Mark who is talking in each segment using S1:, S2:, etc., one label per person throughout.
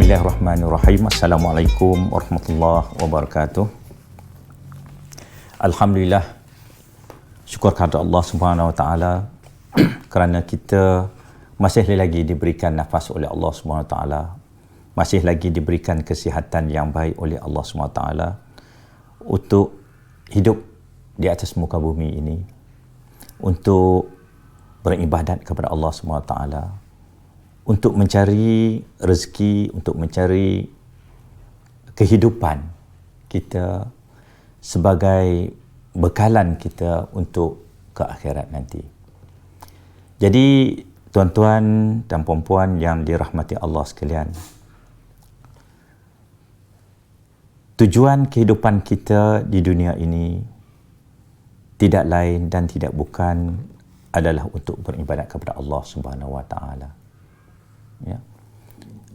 S1: Bismillahirrahmanirrahim. Assalamualaikum warahmatullahi wabarakatuh. Alhamdulillah, syukur kepada Allah Subhanahu wa taala kerana kita masih lagi diberikan nafas oleh Allah Subhanahu wa taala, masih lagi diberikan kesihatan yang baik oleh Allah Subhanahu wa taala untuk hidup di atas muka bumi ini, untuk beribadat kepada Allah Subhanahu wa taala, untuk mencari rezeki, untuk mencari kehidupan kita sebagai bekalan kita untuk ke akhirat nanti. Jadi tuan-tuan dan puan-puan yang dirahmati Allah sekalian, tujuan kehidupan kita di dunia ini tidak lain dan tidak bukan adalah untuk beribadat kepada Allah Subhanahu wa taala. Ya.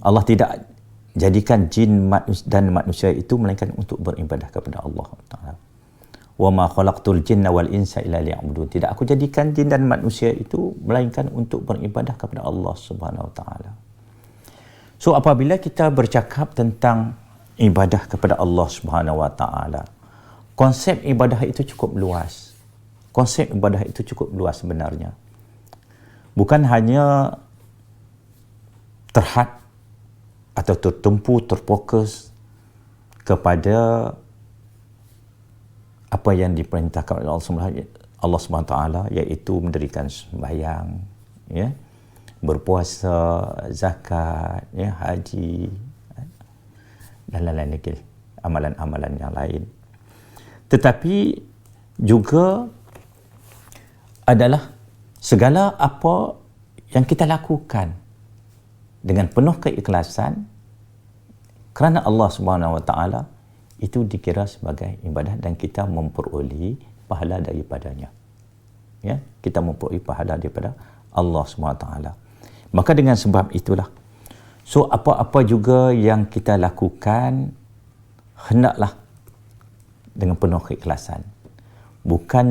S1: Allah tidak jadikan jin dan manusia itu melainkan untuk beribadah kepada Allah Taala. Wa ma khalaqtul jinna wal insa illa liya'budun. Tidak aku jadikan jin dan manusia itu melainkan untuk beribadah kepada Allah Subhanahu wa taala. So apabila kita bercakap tentang ibadah kepada Allah Subhanahu wa taala, konsep ibadah itu cukup luas. Konsep ibadah itu cukup luas sebenarnya. Bukan hanya terhad atau tertumpu, terfokus kepada apa yang diperintahkan oleh Allah SWT, iaitu mendirikan sembahyang, ya, berpuasa, zakat, ya, haji, dan lain-lain lagi, amalan-amalan yang lain. Tetapi juga adalah segala apa yang kita lakukan dengan penuh keikhlasan kerana Allah Subhanahu wa taala, itu dikira sebagai ibadah dan kita memperoleh pahala daripadanya. Ya, kita memperoleh pahala daripada Allah Subhanahu wa taala. Maka dengan sebab itulah, so apa-apa juga yang kita lakukan hendaklah dengan penuh keikhlasan. Bukan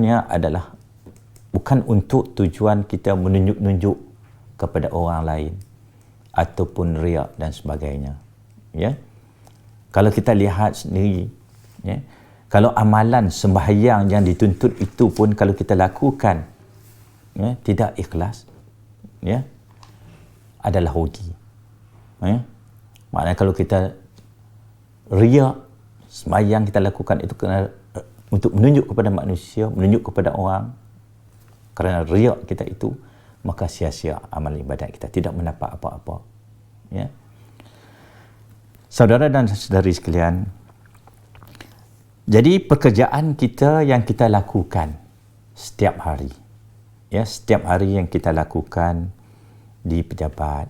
S1: untuk tujuan kita menunjuk-nunjuk kepada orang lain ataupun riak dan sebagainya. Ya, kalau kita lihat sendiri, ya, kalau amalan sembahyang yang dituntut itu pun kalau kita lakukan, ya, tidak ikhlas, ya, adalah rugi. Ya, maknanya kalau kita riak, sembahyang kita lakukan itu kerana untuk menunjuk kepada manusia, menunjuk kepada orang, kerana riak kita itu, maka sia-sia amal ibadat kita, tidak mendapat apa-apa. Ya. Saudara dan saudari sekalian, jadi pekerjaan kita yang kita lakukan setiap hari, ya, setiap hari yang kita lakukan di pejabat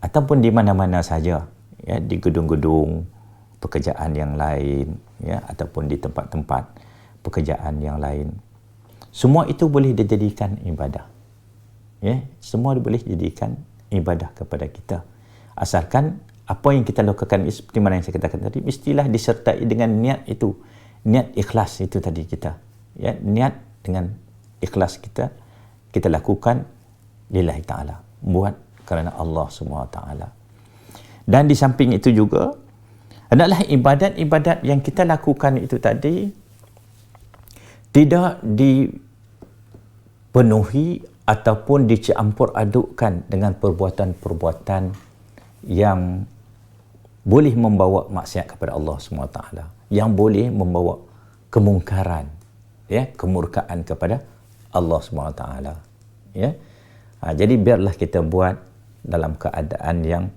S1: ataupun di mana-mana saja, ya, di gedung-gedung pekerjaan yang lain, ya, ataupun di tempat-tempat pekerjaan yang lain, semua itu boleh dijadikan ibadah. Ya, semua boleh dijadikan ibadah kepada kita, asalkan apa yang kita lakukan seperti mana yang saya katakan tadi, mestilah disertai dengan niat itu, niat ikhlas itu tadi kita, ya, niat dengan ikhlas kita lakukan lillahi ta'ala, buat kerana Allah SWT. Dan di samping itu juga adalah ibadat-ibadat yang kita lakukan itu tadi tidak dipenuhi ataupun dicampur adukkan dengan perbuatan-perbuatan yang boleh membawa maksiat kepada Allah SWT, yang boleh membawa kemungkaran, ya, kemurkaan kepada Allah SWT. Ya. Jadi biarlah kita buat dalam keadaan yang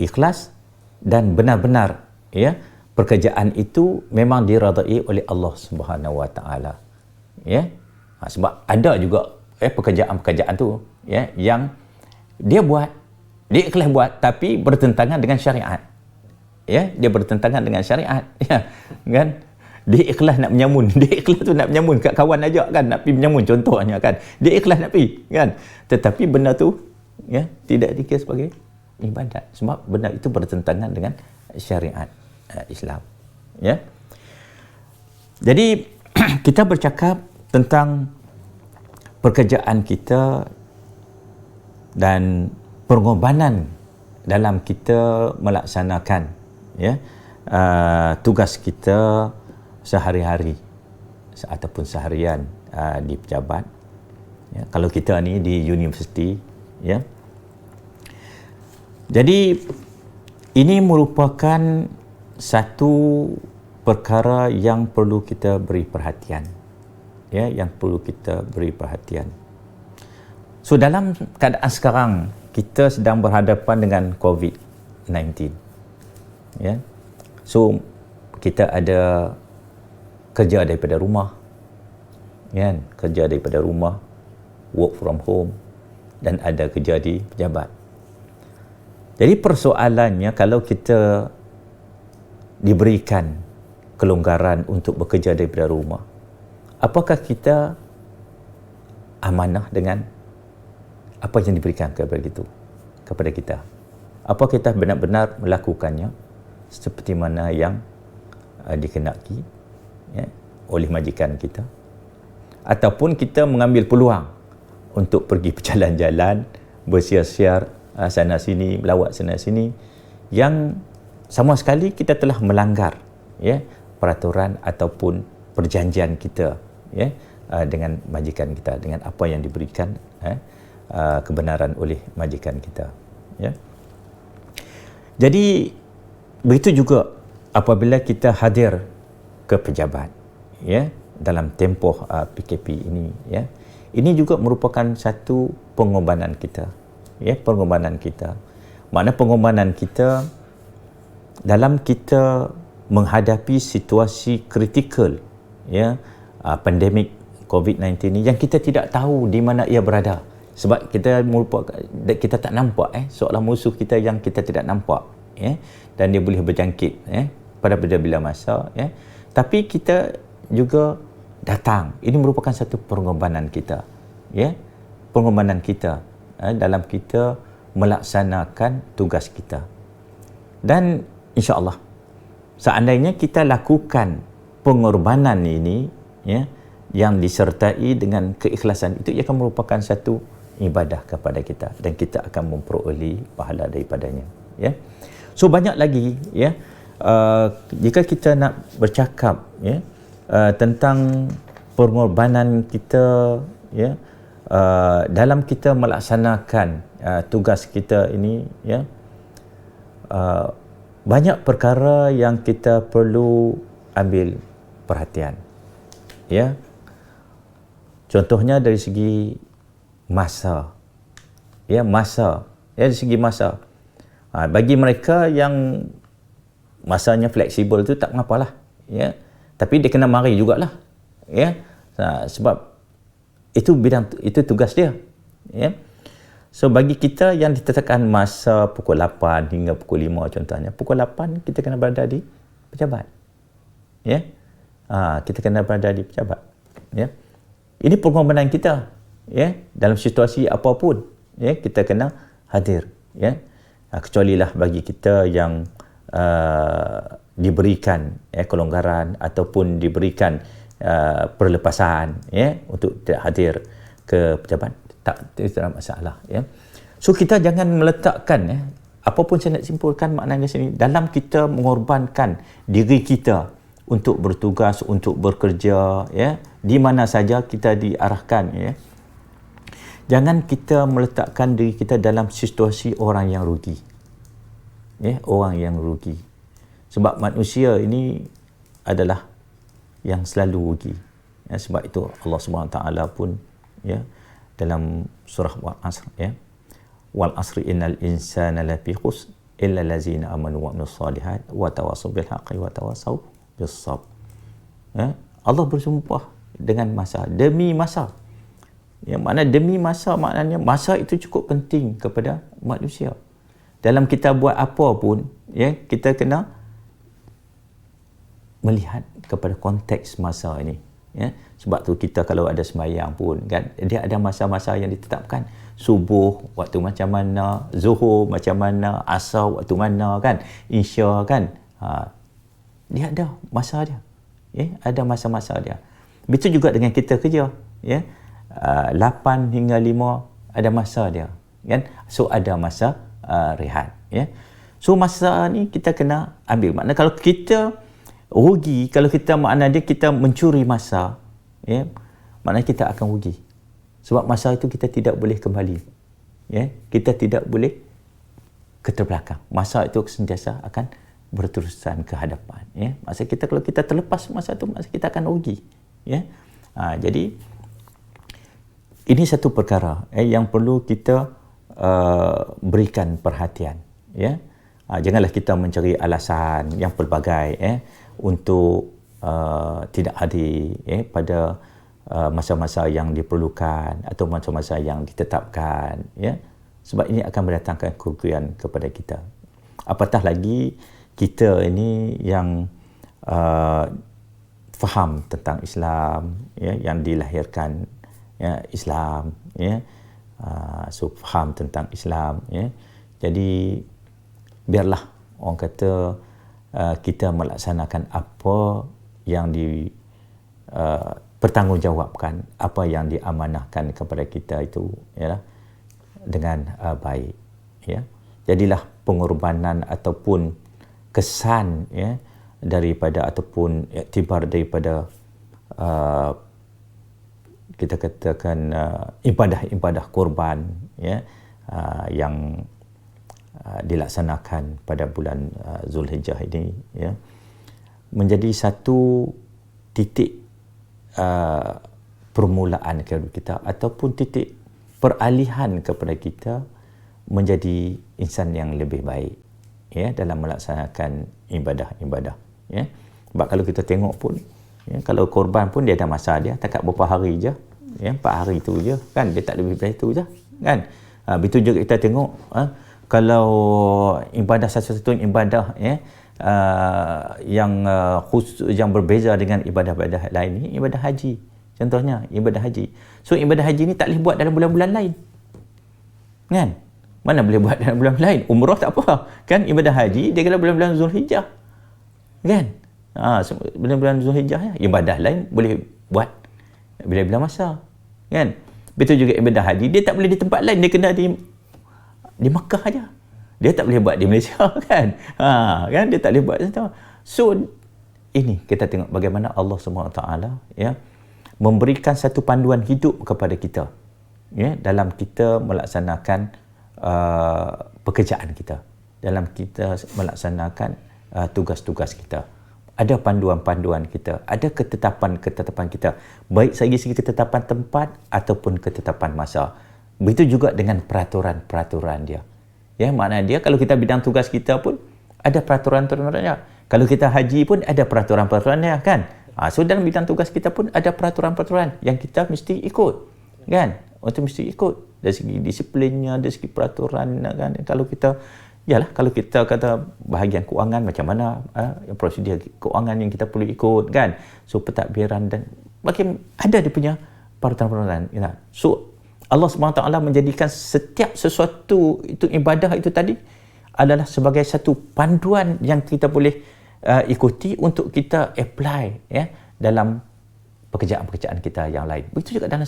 S1: ikhlas dan benar-benar, ya, pekerjaan itu memang diradai oleh Allah Subhanahu wa taala. Ya. Sebab ada juga pekerjaan-pekerjaan tu, ya, yang dia ikhlas buat tapi bertentangan dengan syariat. Ya, dia bertentangan dengan syariat, ya, kan? Dia ikhlas nak menyamun, dia ikhlas tu nak menyamun kat kawan ajak kan, nak pergi menyamun contohnya kan. Dia ikhlas nak pergi, kan? Tetapi benda tu, ya, tidak dikira sebagai ibadat sebab benda itu bertentangan dengan syariat Islam, ya. Jadi kita bercakap tentang pekerjaan kita dan pengorbanan dalam kita melaksanakan tugas kita sehari-hari ataupun seharian di pejabat. Kalau kita ni di universiti, jadi ini merupakan satu perkara yang perlu kita beri perhatian, yang perlu kita beri perhatian. So dalam keadaan sekarang kita sedang berhadapan dengan COVID-19, so kita ada kerja daripada rumah, kerja daripada rumah, work from home, dan ada kerja di pejabat. Jadi persoalannya, kalau kita diberikan kelonggaran untuk bekerja daripada rumah, apakah kita amanah dengan apa yang diberikan kepada kita? Apa kita benar-benar melakukannya seperti mana yang dikenaki oleh majikan kita, ataupun kita mengambil peluang untuk pergi berjalan-jalan, bersiar-siar sana sini, melawat sana sini, yang sama sekali kita telah melanggar peraturan ataupun perjanjian kita dengan majikan kita, dengan apa yang diberikan kebenaran oleh majikan kita. Jadi begitu juga apabila kita hadir ke pejabat dalam tempoh PKP ini, ini juga merupakan satu pengorbanan kita, pengorbanan kita. Makna pengorbanan kita dalam kita menghadapi situasi kritikal, pandemik COVID-19 ini, yang kita tidak tahu di mana ia berada. Sebab kita tak nampak seolah musuh kita yang kita tidak nampak, dan dia boleh berjangkit pada bila masa, tapi kita juga datang. Ini merupakan satu pengorbanan kita, pengorbanan kita dalam kita melaksanakan tugas kita. Dan insya-Allah seandainya kita lakukan pengorbanan ini, yang disertai dengan keikhlasan, itu akan merupakan satu ibadah kepada kita, dan kita akan memperoleh pahala daripadanya. So banyak lagi, jika kita nak bercakap tentang pengorbanan kita, dalam kita melaksanakan tugas kita ini, banyak perkara yang kita perlu ambil perhatian. Contohnya dari segi masa, dari segi masa, bagi mereka yang masanya fleksibel tu tak mengapalah, tapi dia kena mari jugalah, sebab itu tugas dia, So bagi kita yang ditetapkan masa pukul 8 hingga pukul 5 contohnya, pukul 8 kita kena berada di pejabat, kita kena berada di pejabat, ini pengorbanan kita, dalam situasi apapun, kita kena hadir, kecualilah bagi kita yang diberikan kelonggaran ataupun diberikan perlepasan untuk tidak hadir ke pejabat, tidak ada masalah. So kita jangan meletakkan, apapun saya nak simpulkan maknanya sini, dalam kita mengorbankan diri kita untuk bertugas, untuk bekerja, di mana saja kita diarahkan, jangan kita meletakkan diri kita dalam situasi orang yang rugi, orang yang rugi. Sebab manusia ini adalah yang selalu rugi. Sebab itu Allah SWT pun dalam surah Wal Asr, Wal Asri innal insana lafi khusr illa allazina amanu wa amilus solihat wa tawassaw bil haqqi wa tawassaw bis sabr. Allah bersumpah dengan masa, demi masa. Yang mana demi masa, maknanya masa itu cukup penting kepada manusia. Dalam kita buat apa pun, kita kena melihat kepada konteks masa ini. Sebab tu kita kalau ada sembahyang pun, kan, dia ada masa-masa yang ditetapkan. Subuh waktu macam mana, zuhur macam mana, asar waktu mana, kan, isya, kan, dia ada masa dia, ada masa-masa dia. Begitu juga dengan kita kerja, 8 hingga 5 ada masa dia, kan. So ada masa rehat. ya. So masa ni kita kena ambil. Maknanya kalau kita rugi, kalau kita makna dia kita mencuri masa, ya, maknanya kita akan rugi. Sebab masa itu kita tidak boleh kembali. Ya, kita tidak boleh ke terbelakang. Masa itu sentiasa akan berterusan ke hadapan, ya. Masa kita, kalau kita terlepas masa itu, masa kita akan rugi, ya. Jadi ini satu perkara yang perlu kita berikan perhatian, ya. Janganlah kita mencari alasan yang pelbagai untuk tidak hadir pada masa-masa yang diperlukan atau masa-masa yang ditetapkan, ya. Sebab ini akan mendatangkan kerugian kepada kita. Apatah lagi kita ini yang faham tentang Islam, ya, yang dilahirkan, ya, Islam, ya. So faham tentang Islam, ya. Jadi biarlah orang kata kita melaksanakan apa yang pertanggungjawabkan, apa yang diamanahkan kepada kita itu, ya, dengan baik, ya. Jadilah pengorbanan ataupun kesan, ya, daripada ataupun iktibar daripada kita katakan ibadah-ibadah korban, ya, yang dilaksanakan pada bulan Zulhijjah ini, ya, menjadi satu titik permulaan kehidupan kita ataupun titik peralihan kepada kita menjadi insan yang lebih baik, ya, dalam melaksanakan ibadah-ibadah, ya. Sebab kalau kita tengok pun, ya, kalau korban pun dia ada masa dia, takat berapa hari je, ya, 4 hari tu je kan, dia tak lebih dari itu je kan. Begitu juga kita tengok kalau ibadah satu-satu ibadah, ya, yang khusus, yang berbeza dengan ibadah-ibadah lain ni, ibadah haji contohnya, ibadah haji. So ibadah haji ni tak boleh buat dalam bulan-bulan lain kan. Mana boleh buat dalam bulan lain? Umrah tak apa kan, ibadah haji dia kena bulan-bulan Zulhijjah kan. Bulan-bulan Zulhijjah, ya, ibadah lain boleh buat bila-bila masa kan. Betul juga ibadah haji, dia tak boleh di tempat lain, dia kena di Makkah aja. Dia tak boleh buat di Malaysia kan. Kan dia tak boleh buat situ. So ini kita tengok bagaimana Allah SWT, ya, memberikan satu panduan hidup kepada kita, ya, dalam kita melaksanakan pekerjaan kita, dalam kita melaksanakan tugas-tugas kita. Ada panduan-panduan kita, ada ketetapan-ketetapan kita, baik segi ketetapan tempat ataupun ketetapan masa. Begitu juga dengan peraturan-peraturan dia. Ya, maknanya dia kalau kita bidang tugas kita pun ada peraturan-peraturannya. Kalau kita haji pun ada peraturan-peraturannya kan. So dalam bidang tugas kita pun ada peraturan-peraturan yang kita mesti ikut kan. Untuk mesti ikut dari segi disiplinnya, dari segi peraturan kan. Kalau kita, yalah, kalau kita kata bahagian keuangan macam mana, prosedur keuangan yang kita perlu ikut kan. So pentadbiran dan bagaimana ada dia punya peraturan-peraturan, ya. So Allah SWT menjadikan setiap sesuatu itu ibadah itu tadi adalah sebagai satu panduan yang kita boleh ikuti untuk kita apply, ya, dalam pekerjaan-pekerjaan kita yang lain. Begitu juga dalam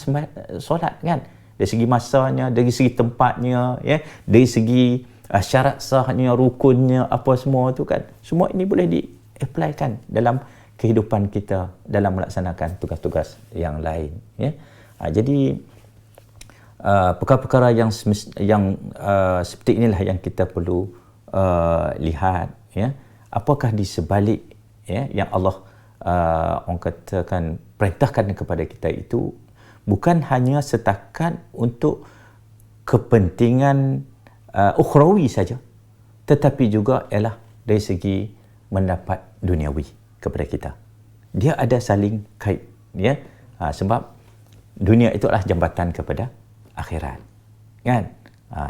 S1: solat kan. Dari segi masanya, dari segi tempatnya, ya, dari segi syarat sahnya, rukunnya, apa semua tu kan. Semua ini boleh di-apply-kan dalam kehidupan kita dalam melaksanakan tugas-tugas yang lain, ya. Jadi perkara-perkara yang seperti inilah yang kita perlu lihat, ya, apakah di sebalik, ya, yang Allah orang katakan perintahkan kepada kita itu bukan hanya setakat untuk kepentingan ukhrawi saja, tetapi juga ialah dari segi mendapat duniawi kepada kita. Dia ada saling kait, ya. Sebab dunia itu adalah jambatan kepada akhirat kan.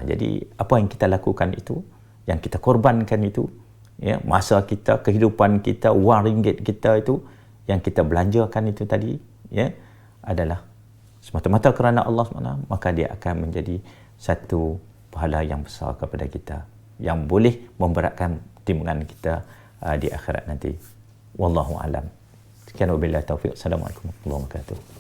S1: Jadi apa yang kita lakukan itu, yang kita korbankan itu, ya, masa kita, kehidupan kita, wang ringgit kita itu yang kita belanjakan itu tadi, ya, adalah semata-mata kerana Allah SWT, maka dia akan menjadi satu pahala yang besar kepada kita yang boleh memberatkan timbangan kita di akhirat nanti. Wallahu alam. Sekian wabillahi taufiq. Assalamualaikum warahmatullahi wabarakatuh.